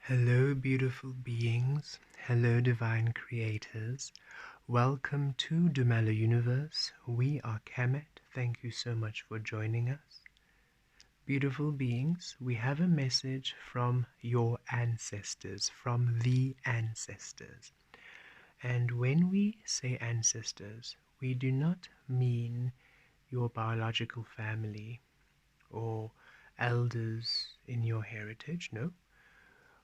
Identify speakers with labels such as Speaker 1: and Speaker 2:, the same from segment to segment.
Speaker 1: Hello, beautiful beings. Hello, divine creators. Welcome to Dumela Universe. We are Kemet. Thank you so much for joining us. Beautiful beings, we have a message from your ancestors, from the ancestors. And when we say ancestors, we do not mean your biological family or elders in your heritage, no.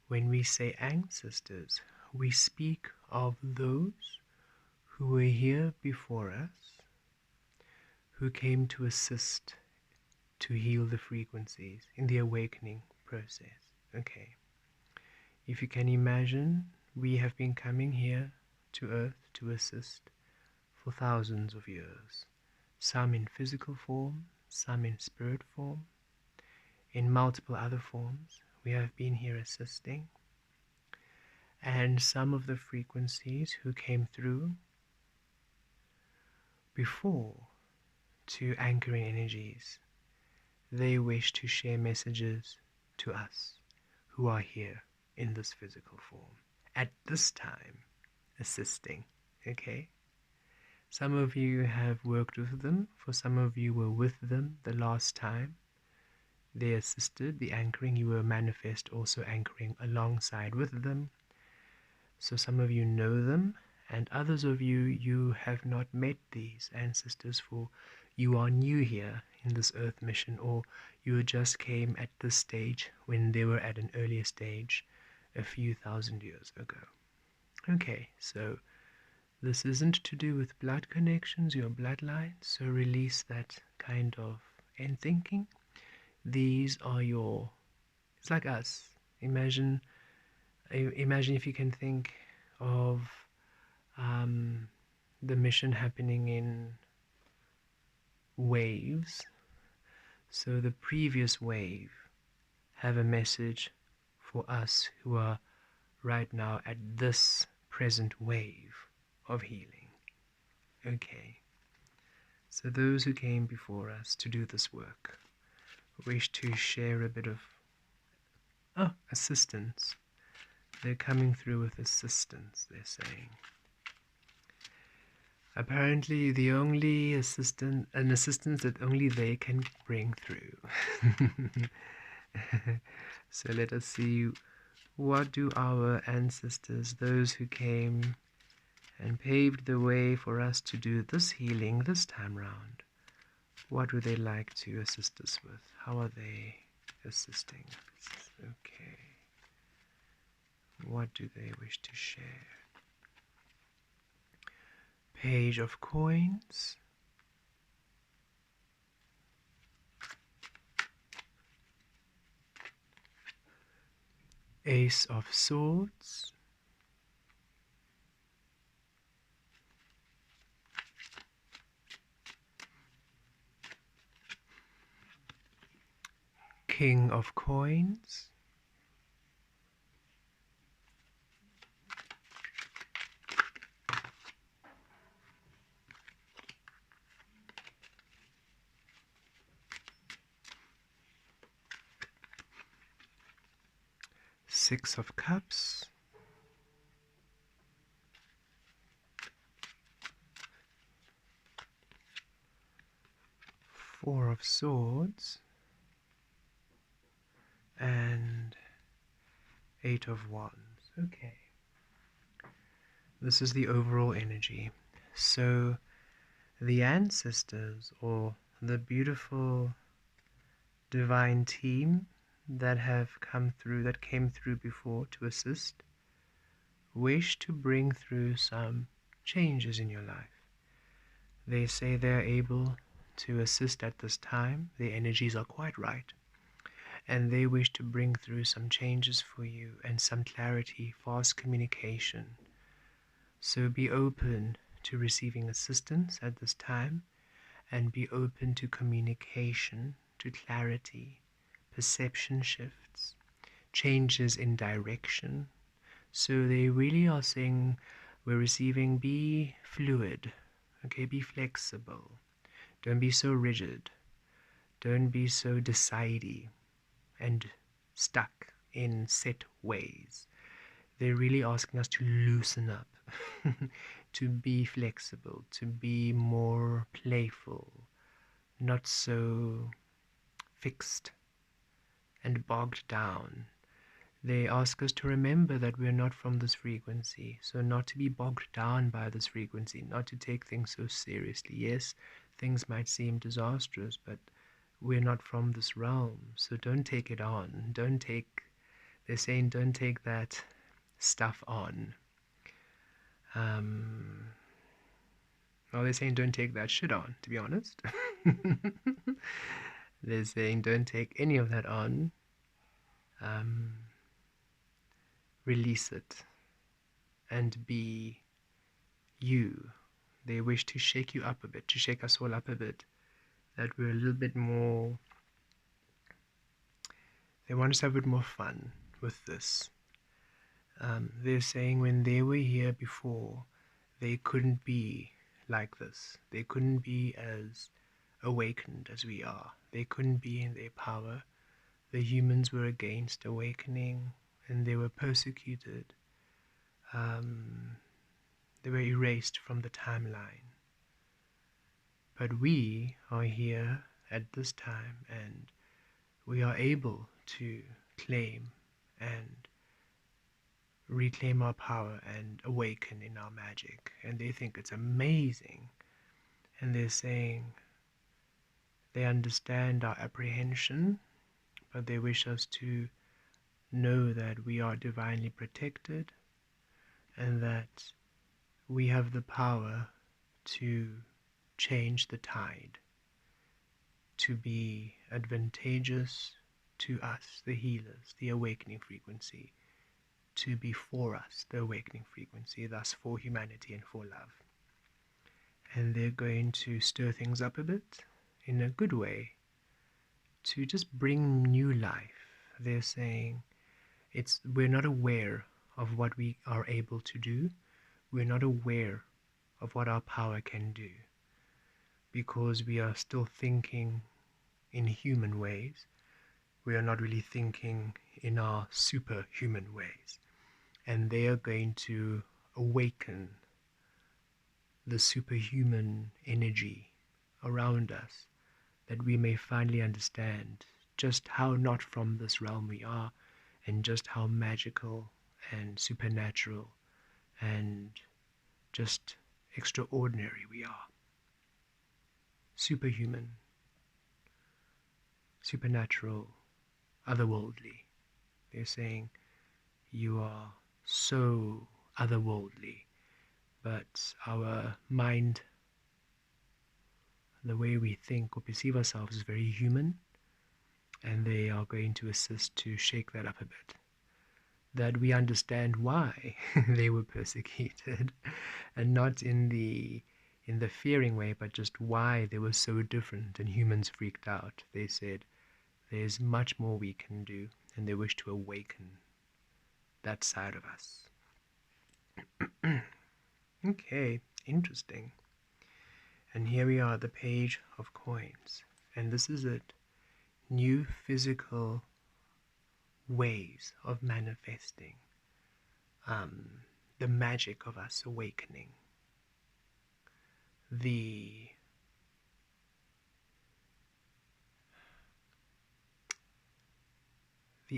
Speaker 1: When we say ancestors, we speak of those who were here before us, who came to assist to heal the frequencies in the awakening process. Okay. If you can imagine, we have been coming here to Earth to assist for thousands of years, some in physical form, some in spirit form, in multiple other forms. We have been here assisting. And some of the frequencies who came through before to anchoring energies, they wish to share messages to us who are here in this physical form at this time assisting. Okay, some of you have worked with them, for some of you were with them the last time they assisted the anchoring. You were manifest also anchoring alongside with them. So some of you know them, and others of you, you have not met these ancestors, for you are new here in this earth mission, or you just came at this stage when they were at an earlier stage a few thousand years ago. Okay, so this isn't to do with blood connections, your bloodline, so release that kind of end thinking. These are your, it's like us. Imagine if you can think of the mission happening in waves. So the previous wave have a message for us who are right now at this present wave of healing. Okay, so those who came before us to do this work wish to share a bit of assistance. They're coming through with assistance, they're saying. Apparently the only assistance that only they can bring through. So let us see, what do our ancestors, those who came and paved the way for us to do this healing this time round, what would they like to assist us with? How are they assisting us? Okay. What do they wish to share? Page of Coins. Ace of Swords. King of Coins. Six of Cups. Four of Swords. And Eight of Wands. Okay. This is the overall energy. So the ancestors, or the beautiful divine team that have come through, that came through before to assist, wish to bring through some changes in your life. They say they're able to assist at this time. The energies are quite right. And they wish to bring through some changes for you and some clarity, fast communication. So be open to receiving assistance at this time, and be open to communication, to clarity, perception shifts, changes in direction. So they really are saying, we're receiving, be fluid, okay, be flexible. Don't be so rigid. Don't be so decidey and stuck in set ways. They're really asking us to loosen up, to be flexible, to be more playful, not so fixed and bogged down. They ask us to remember that we're not from this frequency, so not to be bogged down by this frequency, not to take things so seriously. Yes, things might seem disastrous, but we're not from this realm, so don't take it on. They're saying don't take that stuff on. Well, they're saying don't take that shit on, to be honest. They're saying don't take any of that on. Um, Release it and be you. They wish to shake you up a bit, to shake us all up a bit, that we're a little bit more. They want us to have a bit more fun with this. They're saying when they were here before, they couldn't be like this. They couldn't be as awakened as we are. They couldn't be in their power. The humans were against awakening and they were persecuted. They were erased from the timeline. But we are here at this time and we are able to claim and reclaim our power and awaken in our magic. And they think it's amazing. And they're saying they understand our apprehension, but they wish us to know that we are divinely protected and that we have the power to change the tide, to be advantageous to us, the healers, the awakening frequency, to be for us, the awakening frequency, thus for humanity and for love. And they're going to stir things up a bit in a good way to just bring new life. They're saying we're not aware of what we are able to do. We're not aware of what our power can do because we are still thinking in human ways. We are not really thinking in our superhuman ways. And they are going to awaken the superhuman energy around us, that we may finally understand just how not from this realm we are, and just how magical and supernatural and just extraordinary we are. Superhuman, supernatural, otherworldly. They're saying you are so otherworldly, but our mind, the way we think or perceive ourselves, is very human, and they are going to assist to shake that up a bit. That we understand why they were persecuted, and not in the fearing way, but just why they were so different and humans freaked out. They said there's much more we can do, and they wish to awaken that side of us. Okay, interesting. And here we are, the page of coins, and this is it. New physical ways of manifesting the magic of us awakening, the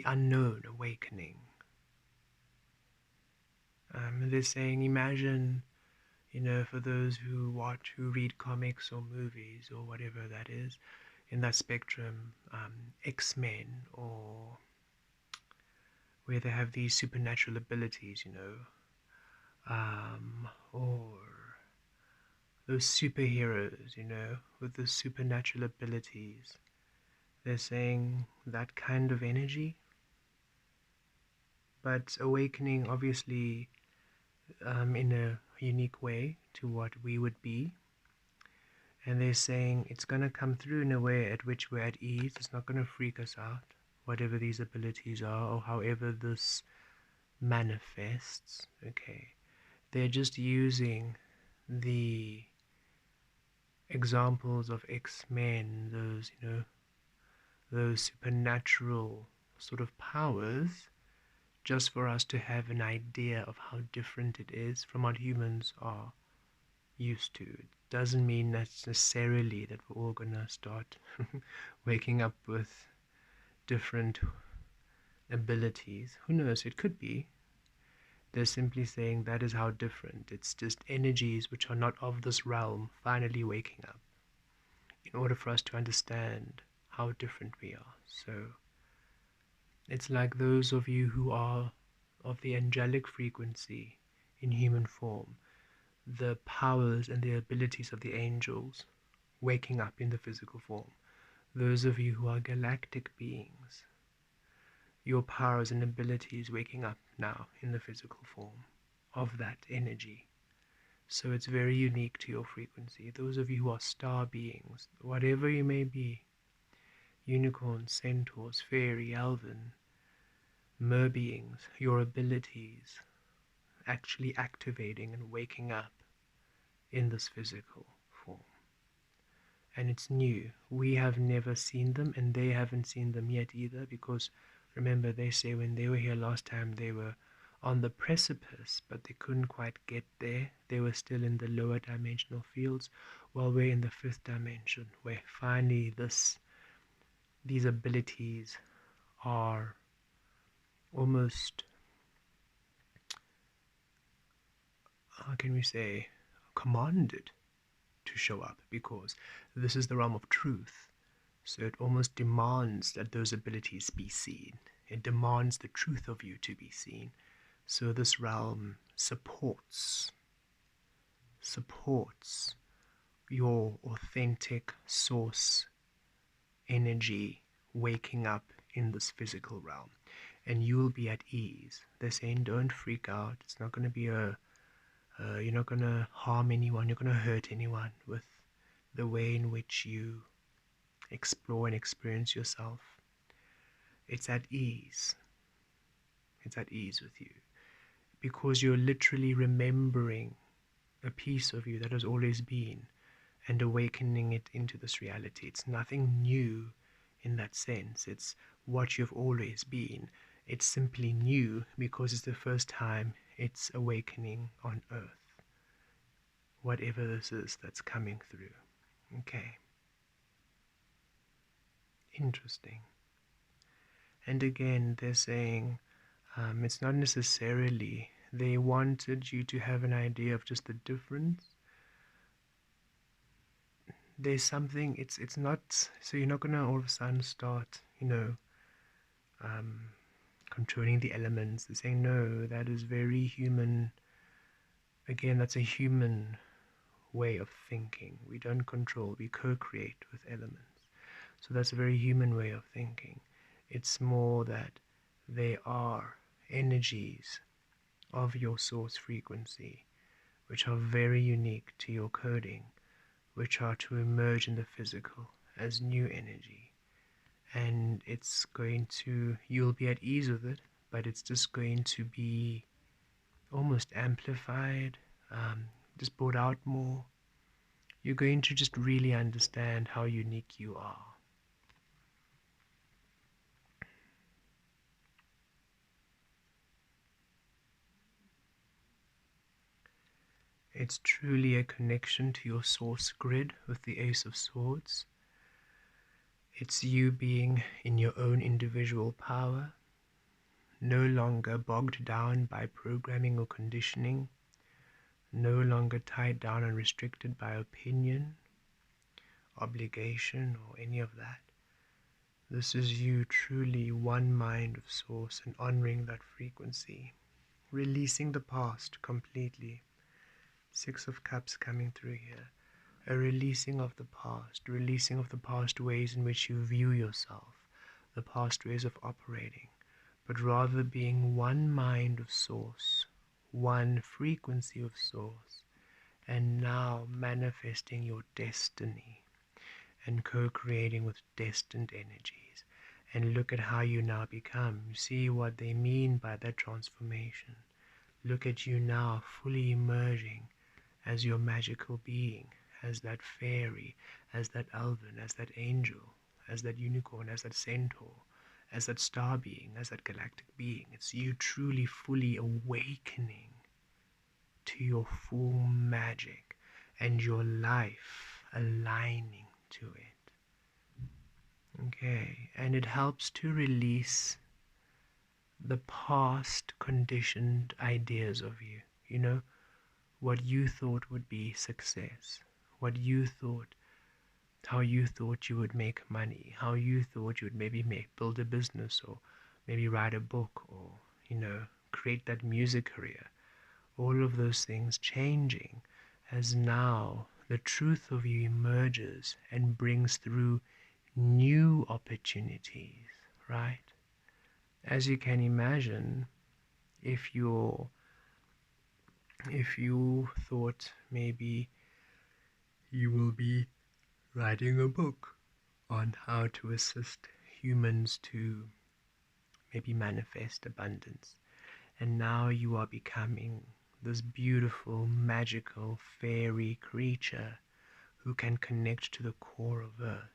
Speaker 1: unknown awakening. They're saying, imagine, for those who read comics or movies or whatever that is, in that spectrum, X-Men, or where they have these supernatural abilities, or those superheroes, with the supernatural abilities. They're saying that kind of energy, but awakening obviously in a unique way to what we would be. And they're saying it's going to come through in a way at which we're at ease. It's not going to freak us out, whatever these abilities are or however this manifests. Okay, they're just using the examples of X-Men, those supernatural sort of powers just for us to have an idea of how different it is from what humans are used to. It doesn't mean necessarily that we're all gonna start waking up with different abilities. Who knows? It could be. They're simply saying that is how different. It's just energies which are not of this realm finally waking up in order for us to understand how different we are. So it's like those of you who are of the angelic frequency in human form, the powers and the abilities of the angels waking up in the physical form. Those of you who are galactic beings, your powers and abilities waking up now in the physical form of that energy. So it's very unique to your frequency. Those of you who are star beings, whatever you may be, unicorns, centaurs, fairy, elven, mer beings, your abilities actually activating and waking up in this physical form. And it's new. We have never seen them, and they haven't seen them yet either, because remember, they say when they were here last time, they were on the precipice, but they couldn't quite get there. They were still in the lower dimensional fields, while we're in the fifth dimension, where finally these abilities are almost, how can we say, commanded to show up, because this is the realm of truth. So it almost demands that those abilities be seen. It demands the truth of you to be seen. So this realm supports your authentic source energy waking up in this physical realm, and you'll be at ease. They're saying don't freak out. It's not going to be you're not going to harm anyone, you're going to hurt anyone with the way in which you explore and experience yourself. It's at ease. It's at ease with you, because you're literally remembering a piece of you that has always been and awakening it into this reality. It's nothing new in that sense. It's what you've always been. It's simply new because it's the first time it's awakening on earth, whatever this is that's coming through. Okay. Interesting. And again, they're saying it's not necessarily, they wanted you to have an idea of just the difference. There's something, it's not, so you're not going to all of a sudden start, controlling the elements. They're saying, no, that is very human. Again, that's a human way of thinking. We don't control, we co-create with elements. So that's a very human way of thinking. It's more that they are energies of your source frequency, which are very unique to your coding, which are to emerge in the physical as new energy. And it's going to, you'll be at ease with it, but it's just going to be almost amplified, just brought out more. You're going to just really understand how unique you are. It's truly a connection to your source grid with the Ace of Swords. It's you being in your own individual power, no longer bogged down by programming or conditioning, no longer tied down and restricted by opinion, obligation, or any of that. This is you truly one mind of source and honoring that frequency, releasing the past completely. Six of Cups coming through here. A releasing of the past ways in which you view yourself, the past ways of operating, but rather being one mind of source, one frequency of source, and now manifesting your destiny and co-creating with destined energies. And look at how you now become. You see what they mean by that transformation. Look at you now fully emerging as your magical being, as that fairy, as that elven, as that angel, as that unicorn, as that centaur, as that star being, as that galactic being. It's you truly fully awakening to your full magic and your life aligning to it. Okay, and it helps to release the past conditioned ideas of you. You know, what you thought would be success, what you thought, how you thought you would make money, how you thought you would maybe build a business, or maybe write a book, or, create that music career. All of those things changing as now the truth of you emerges and brings through new opportunities, right? As you can imagine, if you thought maybe you will be writing a book on how to assist humans to maybe manifest abundance, and now you are becoming this beautiful, magical, fairy creature who can connect to the core of Earth.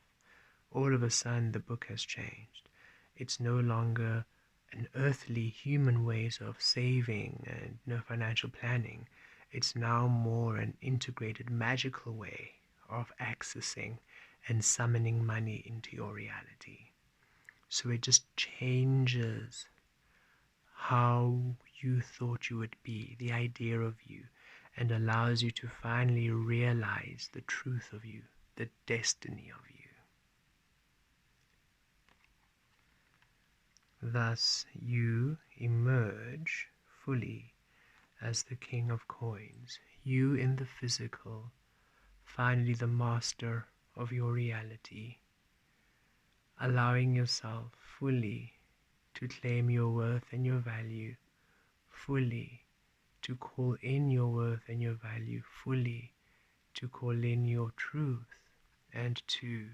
Speaker 1: All of a sudden, the book has changed. It's no longer an earthly human ways of saving and financial planning. It's now more an integrated magical way of accessing and summoning money into your reality. So it just changes how you thought you would be, the idea of you, and allows you to finally realize the truth of you, the destiny of you. Thus you emerge fully as the King of Coins, you in the physical, finally the master of your reality, allowing yourself fully to claim your worth and your value, fully to call in your worth and your value, fully to call in your truth, and to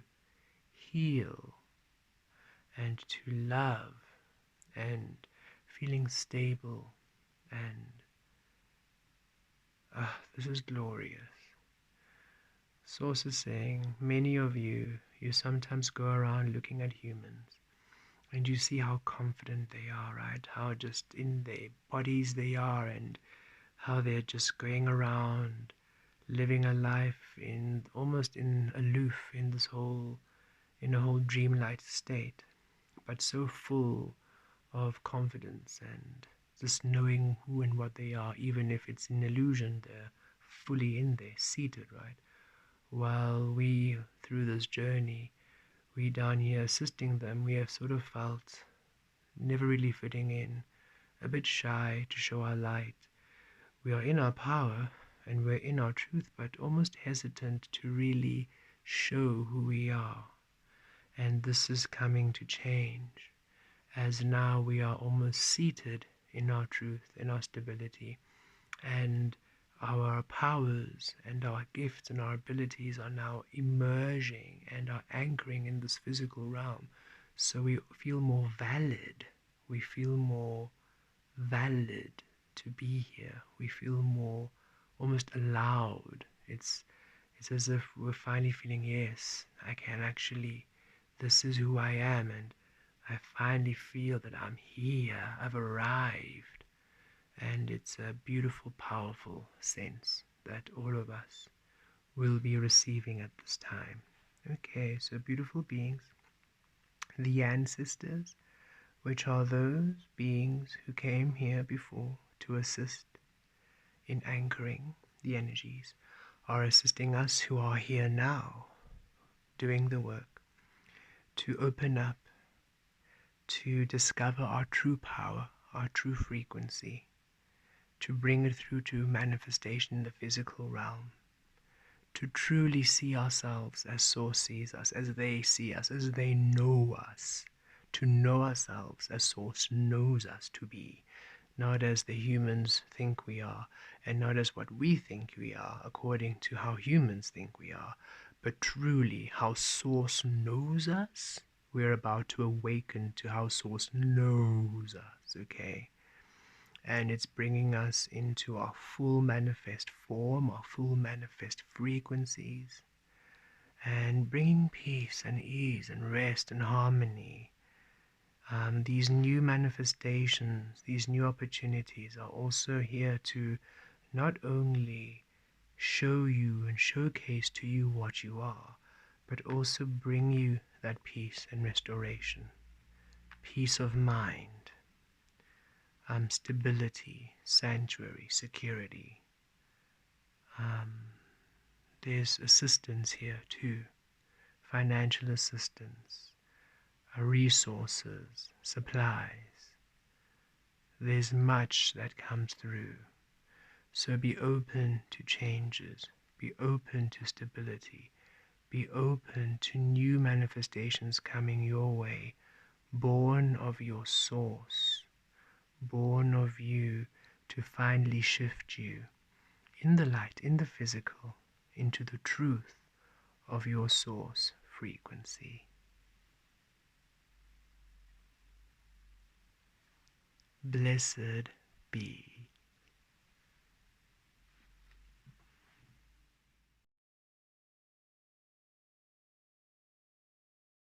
Speaker 1: heal and to love and feeling stable. And this is glorious. Source is saying, many of you sometimes go around looking at humans and you see how confident they are, right? How just in their bodies they are, and how they're just going around living a life in almost in aloof in a whole dreamlike state, but so full of confidence and just knowing who and what they are, even if it's an illusion. They're fully in there, seated, right? While we, through this journey, we down here assisting them, we have sort of felt never really fitting in, a bit shy to show our light. We are in our power and we're in our truth, but almost hesitant to really show who we are. And this is coming to change, as now we are almost seated in our truth, in our stability, and our powers and our gifts and our abilities are now emerging and are anchoring in this physical realm. So we feel more valid. We feel more valid to be here. We feel more almost allowed. It's as if we're finally feeling, yes, I can actually, this is who I am, and I finally feel that I'm here, I've arrived. And it's a beautiful, powerful sense that all of us will be receiving at this time. Okay, so beautiful beings, the ancestors, which are those beings who came here before to assist in anchoring the energies, are assisting us who are here now, doing the work, to open up, to discover our true power, our true frequency, to bring it through to manifestation in the physical realm, to truly see ourselves as Source sees us, as they see us, as they know us, to know ourselves as Source knows us to be, not as the humans think we are, and not as what we think we are according to how humans think we are, but truly how Source knows us. We're about to awaken to how Source knows us, okay? And it's bringing us into our full manifest form, our full manifest frequencies, and bringing peace and ease and rest and harmony These new manifestations, these new opportunities are also here to not only show you and showcase to you what you are, but also bring you that peace and restoration, peace of mind, stability, sanctuary, security. There's assistance here too, financial assistance, resources, supplies. There's much that comes through. So be open to changes, be open to stability, be open to new manifestations coming your way, born of your source, born of you to finally shift you in the light, in the physical, into the truth of your source frequency. Blessed be.